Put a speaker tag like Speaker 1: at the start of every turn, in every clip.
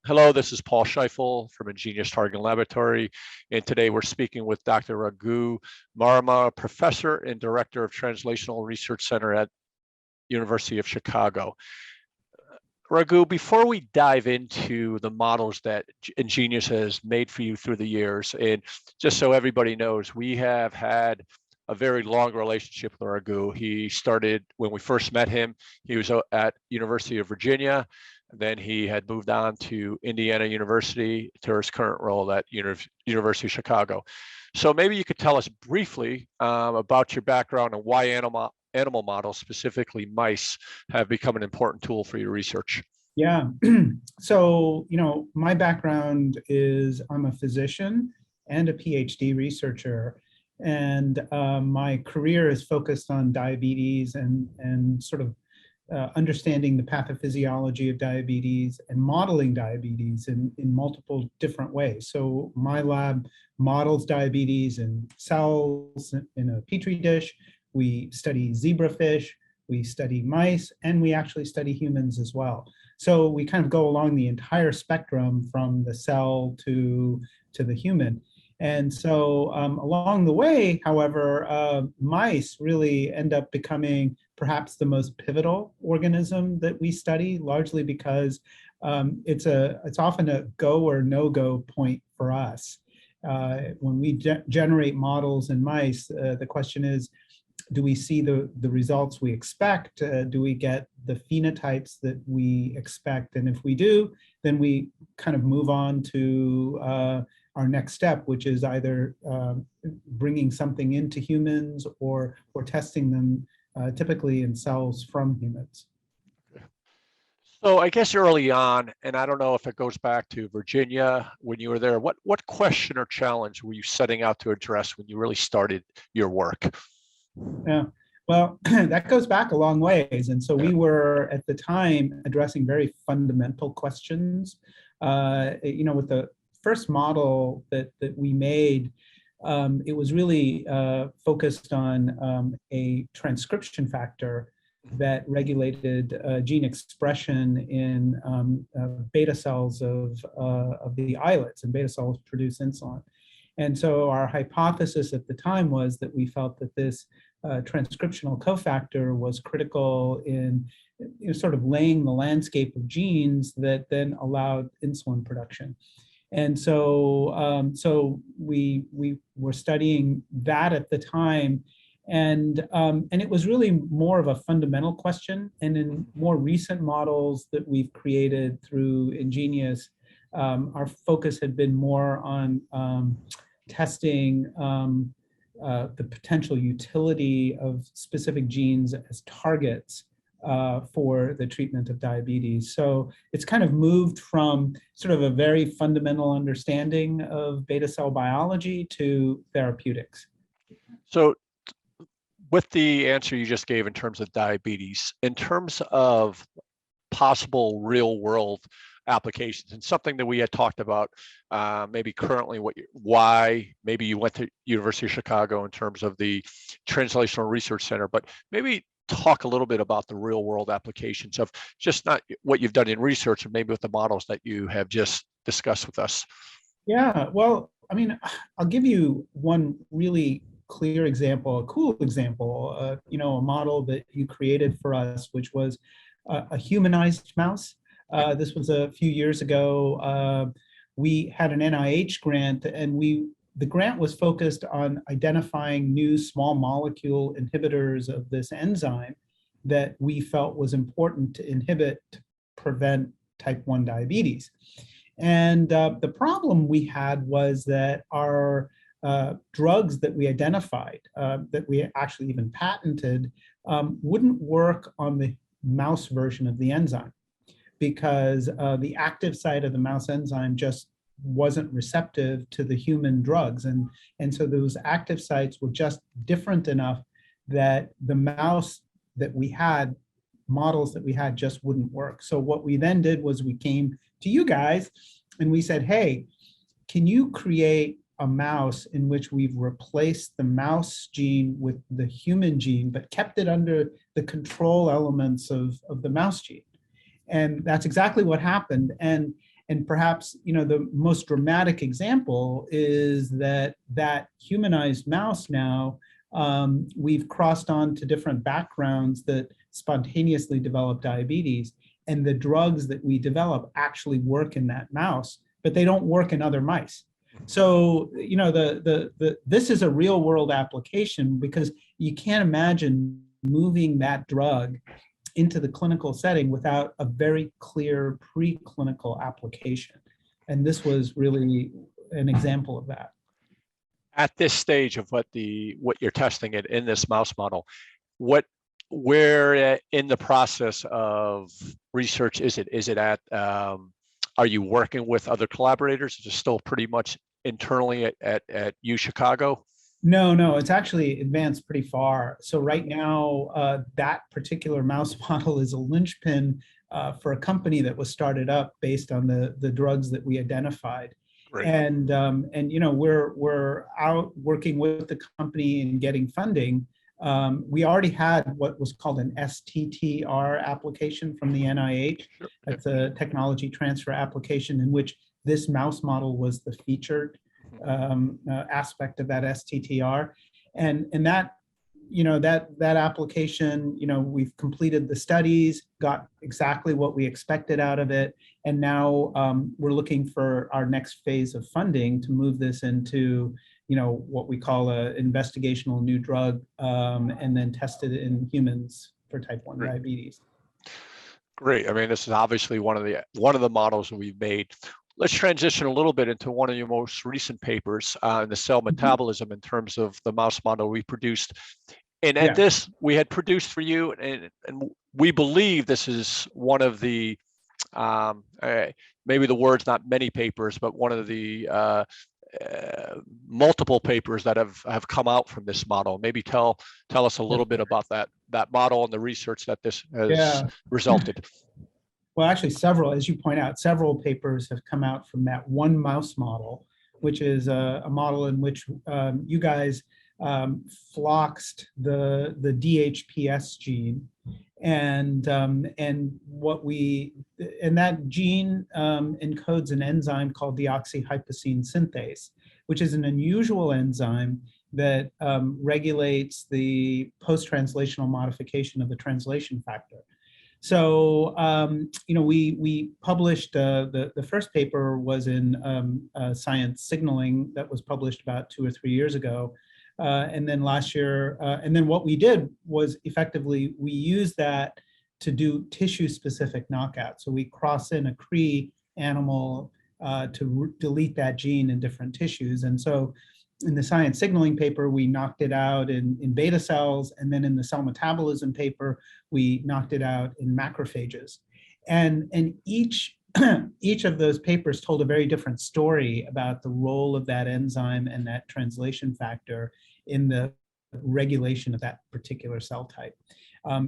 Speaker 1: Hello, this is Paul Scheifel from Ingenious Targeting Laboratory, and today we're speaking with Dr. Raghu Mirmira, Professor and Director of Translational Research Center at University of Chicago. Raghu, before we dive into the models that Ingenious has made for you through the years, and just so everybody knows, we have had a very long relationship with Raghu. He started when we first met him. He was at University of Virginia. Then he had moved on to Indiana University to his current role at University of Chicago. So maybe you could tell us briefly about your background and why animal models, specifically mice, have become an important tool for your research.
Speaker 2: Yeah. So, my background is I'm a physician and a PhD researcher. And my career is focused on diabetes and sort of understanding the pathophysiology of diabetes and modeling diabetes in multiple different ways. So my lab models diabetes in cells in a petri dish. We study zebrafish, we study mice, and we actually study humans as well. So we kind of go along the entire spectrum from the cell to the human. And so along the way, however, mice really end up becoming perhaps the most pivotal organism that we study, largely because it's often a go or no-go point for us. When we generate models in mice, the question is, do we see the results we expect? Do we get the phenotypes that we expect? And if we do, then we kind of move on to our next step, which is either bringing something into humans or testing them typically in cells from humans.
Speaker 1: So I guess early on, and I don't know if it goes back to Virginia when you were there, what question or challenge were you setting out to address when you really started your work?
Speaker 2: Yeah, well, that goes back a long ways. And so we were at the time addressing very fundamental questions. With the first model that we made, it was really focused on a transcription factor that regulated gene expression in beta cells of the islets, and beta cells produce insulin. And so our hypothesis at the time was that we felt that this transcriptional cofactor was critical in sort of laying the landscape of genes that then allowed insulin production. And so we were studying that at the time, and it was really more of a fundamental question. And in more recent models that we've created through ingenious, our focus had been more on testing the potential utility of specific genes as targets for the treatment of diabetes. So it's kind of moved from sort of a very fundamental understanding of beta cell biology to therapeutics.
Speaker 1: So with the answer you just gave in terms of diabetes, in terms of possible real world applications, and something that we had talked about, maybe currently why maybe you went to University of Chicago in terms of the Translational Research Center, but maybe talk a little bit about the real world applications of just not what you've done in research, and maybe with the models that you have just discussed with us.
Speaker 2: Yeah, well, I mean, I'll give you one really clear example, a cool example, a model that you created for us, which was a humanized mouse. This was a few years ago. We had an NIH grant, and the grant was focused on identifying new small molecule inhibitors of this enzyme that we felt was important to inhibit to prevent type 1 diabetes. And the problem we had was that our drugs that we identified, that we actually even patented, wouldn't work on the mouse version of the enzyme, because the active site of the mouse enzyme just wasn't receptive to the human drugs. And so those active sites were just different enough that the mouse that we had, models that we had, just wouldn't work. So what we then did was we came to you guys and we said, hey, can you create a mouse in which we've replaced the mouse gene with the human gene, but kept it under the control elements of the mouse gene? And that's exactly what happened. And And perhaps, the most dramatic example is that humanized mouse now, we've crossed on to different backgrounds that spontaneously develop diabetes, and the drugs that we develop actually work in that mouse, but they don't work in other mice. So, this is a real world application, because you can't imagine moving that drug into the clinical setting without a very clear preclinical application. And this was really an example of that.
Speaker 1: At this stage of what you're testing it in this mouse model, where in the process of research is it? Is it at, are you working with other collaborators? Is it still pretty much internally at U Chicago?
Speaker 2: No, it's actually advanced pretty far. So right now, that particular mouse model is a linchpin for a company that was started up based on the drugs that we identified.
Speaker 1: Great.
Speaker 2: And we're out working with the company and getting funding. We already had what was called an STTR application from the NIH. That's a technology transfer application in which this mouse model was the featured aspect of that STTR, and that that application, we've completed the studies, got exactly what we expected out of it, and now we're looking for our next phase of funding to move this into what we call a investigational new drug, and then test it in humans for type 1 diabetes.
Speaker 1: Great. I mean, this is obviously one of the models that we've made. Let's transition a little bit into one of your most recent papers in the cell metabolism in terms of the mouse model we produced. And at this, we had produced for you, and we believe this is one of the, maybe the word's not many papers, but one of the multiple papers that have come out from this model. Maybe tell us a little bit about that model and the research that this has resulted.
Speaker 2: Well, actually, as you point out, several papers have come out from that one mouse model, which is a model in which you guys floxed the DHPS gene, and that gene encodes an enzyme called deoxyhyposine synthase, which is an unusual enzyme that regulates the post-translational modification of the translation factor. So, we published, the first paper was in Science Signaling, that was published about 2 or 3 years ago. And then last year, and then what we did was effectively, we used that to do tissue-specific knockout. So we cross in a Cree animal to delete that gene in different tissues. And so in the Science Signaling paper, we knocked it out in beta cells, and then in the cell metabolism paper, we knocked it out in macrophages. And each of those papers told a very different story about the role of that enzyme and that translation factor in the regulation of that particular cell type.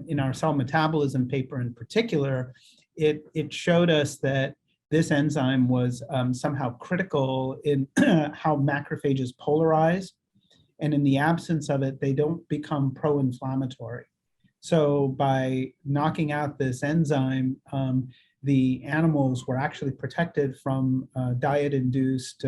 Speaker 2: In our cell metabolism paper in particular, it showed us that this enzyme was somehow critical in how macrophages polarize, and in the absence of it, they don't become pro-inflammatory. So by knocking out this enzyme, the animals were actually protected from diet-induced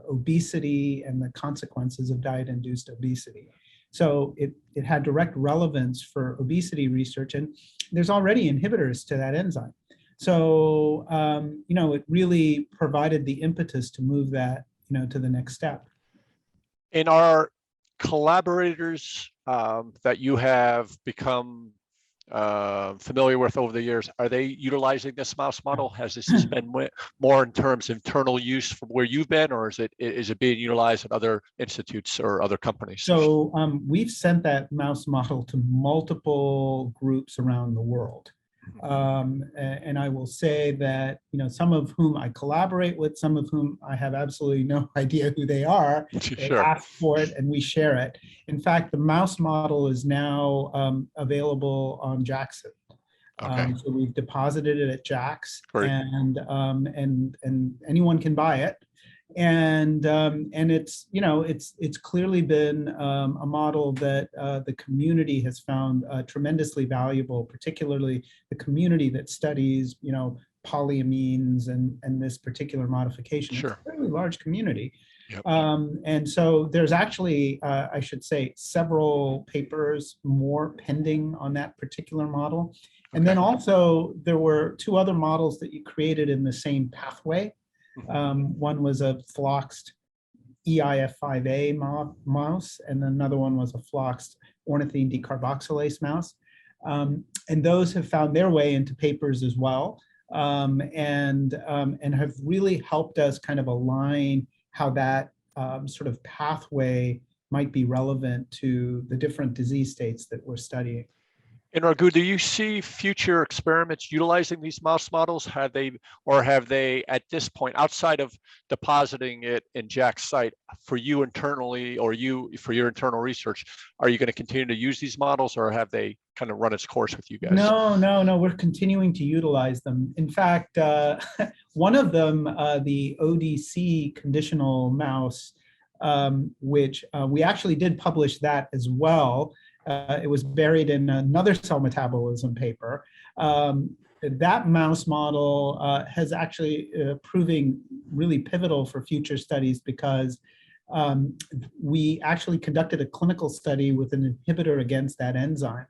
Speaker 2: obesity and the consequences of diet-induced obesity. So it had direct relevance for obesity research, and there's already inhibitors to that enzyme. So, it really provided the impetus to move that, to the next step.
Speaker 1: In our collaborators that you have become familiar with over the years, are they utilizing this mouse model? Has this been more in terms of internal use from where you've been, or is it being utilized at other institutes or other companies?
Speaker 2: So we've sent that mouse model to multiple groups around the world. And I will say that, some of whom I collaborate with, some of whom I have absolutely no idea who they are, they ask for it and we share it. In fact, the mouse model is now available on Jackson.
Speaker 1: Okay.
Speaker 2: So we've deposited it at JAX,
Speaker 1: Great.
Speaker 2: and anyone can buy it. And it's clearly been a model that the community has found tremendously valuable, particularly the community that studies polyamines and this particular modification.
Speaker 1: Sure.
Speaker 2: It's a fairly large community.
Speaker 1: Yep.
Speaker 2: And so there's actually, I should say, several papers more pending on that particular model. And then also there were two other models that you created in the same pathway. One was a floxed EIF5A mouse, and another one was a floxed ornithine decarboxylase mouse. And those have found their way into papers as well, and have really helped us kind of align how that sort of pathway might be relevant to the different disease states that we're studying.
Speaker 1: And Raghu, do you see future experiments utilizing these mouse models? Have they at this point, outside of depositing it in Jack's site, for you internally or for your internal research, are you going to continue to use these models, or have they kind of run its course with you guys?
Speaker 2: No, we're continuing to utilize them. In fact, one of them, the ODC conditional mouse, which we actually did publish that as well. It was buried in another cell metabolism paper. That mouse model has actually proving really pivotal for future studies, because we actually conducted a clinical study with an inhibitor against that enzyme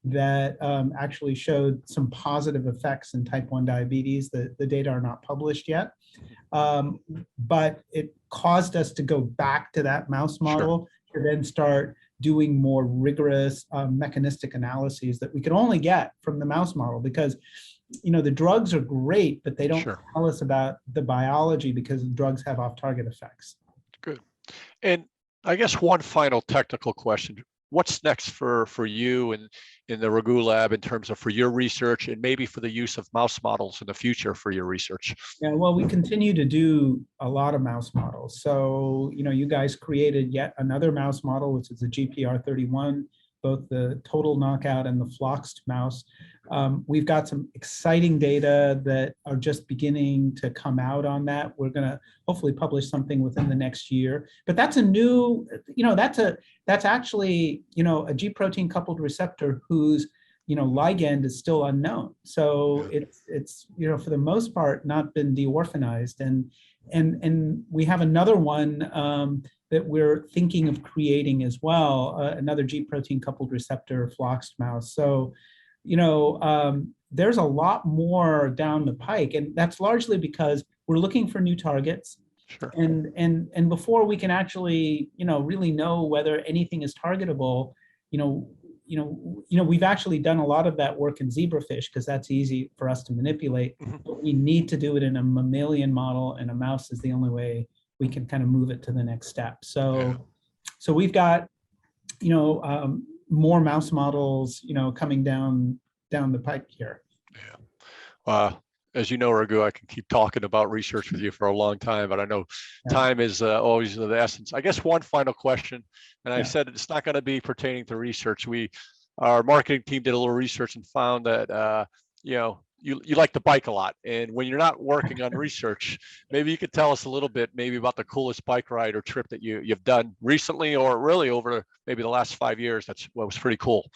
Speaker 2: that actually showed some positive effects in type 1 diabetes. The data are not published yet, but it caused us to go back to that mouse model to then start doing more rigorous mechanistic analyses that we could only get from the mouse model, because the drugs are great, but they don't tell us about the biology, because the drugs have off-target effects.
Speaker 1: Good. And I guess one final technical question. What's next for you and in the Raghu lab in terms of for your research, and maybe for the use of mouse models in the future for your research?
Speaker 2: Yeah, well, we continue to do a lot of mouse models. So, you guys created yet another mouse model, which is the Gpr31, both the total knockout and the floxed mouse. We've got some exciting data that are just beginning to come out on that. We're going to hopefully publish something within the next year. But that's a new, that's actually, a G protein coupled receptor whose, ligand is still unknown. So it's for the most part, not been de-orphanized. And we have another one that we're thinking of creating as well, another G protein coupled receptor floxed mouse. So, there's a lot more down the pike, and that's largely because we're looking for new targets.
Speaker 1: Sure.
Speaker 2: And before we can actually, really know whether anything is targetable, we've actually done a lot of that work in zebrafish, because that's easy for us to manipulate. But we need to do it in a mammalian model, and a mouse is the only way we can kind of move it to the next step. So we've got, more mouse models, coming down the pike here.
Speaker 1: Yeah. As you know, Raghu, I can keep talking about research with you for a long time, but I know time is always of the essence. I guess one final question, and I said it's not going to be pertaining to research. Our marketing team did a little research and found that, you like to bike a lot. And when you're not working on research, maybe you could tell us a little bit maybe about the coolest bike ride or trip that you've done recently, or really over maybe the last 5 years. That's what was pretty cool.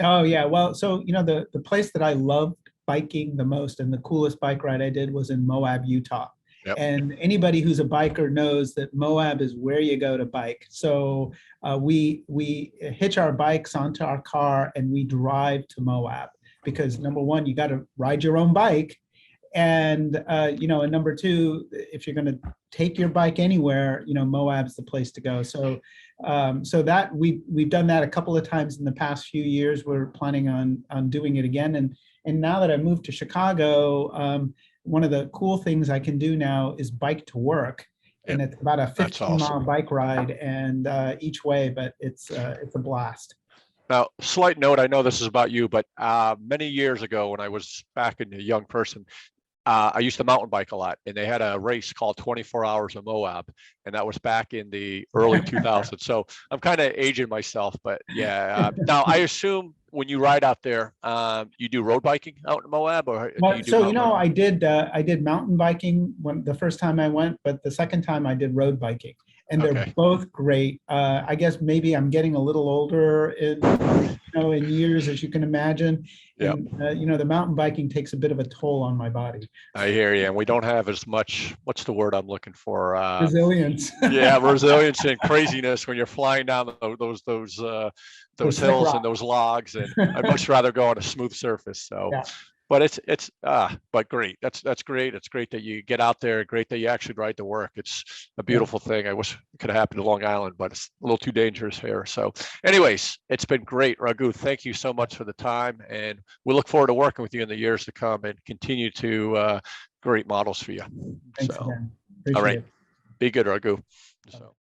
Speaker 2: Oh yeah, well, so the place that I loved biking the most and the coolest bike ride I did was in Moab, Utah.
Speaker 1: Yep.
Speaker 2: And anybody who's a biker knows that Moab is where you go to bike. So we hitch our bikes onto our car and we drive to Moab, because number one, you got to ride your own bike, and and number two, if you're going to take your bike anywhere, Moab's the place to go. So that we've done that a couple of times in the past few years. We're planning on doing it again. And now that I moved to Chicago, one of the cool things I can do now is bike to work. And it's about a 15-mile bike ride, and each way, but it's a blast.
Speaker 1: Now, slight note, I know this is about you, but many years ago when I was back in a young person, I used to mountain bike a lot, and they had a race called 24 Hours of Moab, and that was back in the early 2000s. So I'm kind of aging myself, but yeah. Now, I assume when you ride out there, you do road biking out in Moab, or do you do
Speaker 2: I did mountain biking when the first time I went, but the second time I did road biking. and they're
Speaker 1: Okay.
Speaker 2: both great. I guess maybe I'm getting a little older in years, as you can imagine.
Speaker 1: Yep.
Speaker 2: And the mountain biking takes a bit of a toll on my body.
Speaker 1: I hear you. And we don't have as much, what's the word I'm looking for?
Speaker 2: Resilience.
Speaker 1: Yeah, resilience and craziness when you're flying down those
Speaker 2: Those
Speaker 1: hills
Speaker 2: rock.
Speaker 1: and those logs. And I'd much rather go on a smooth surface. So,
Speaker 2: Yeah.
Speaker 1: but but great. That's great. It's great that you get out there. Great that you actually ride to work. It's a beautiful thing. I wish it could have happened to Long Island, but it's a little too dangerous here. So anyways, it's been great, Raghu. Thank you so much for the time. And we look forward to working with you in the years to come and continue to great models for you.
Speaker 2: Thanks
Speaker 1: So,
Speaker 2: again.
Speaker 1: all
Speaker 2: Appreciate
Speaker 1: right.
Speaker 2: it.
Speaker 1: Be good, Raghu. So.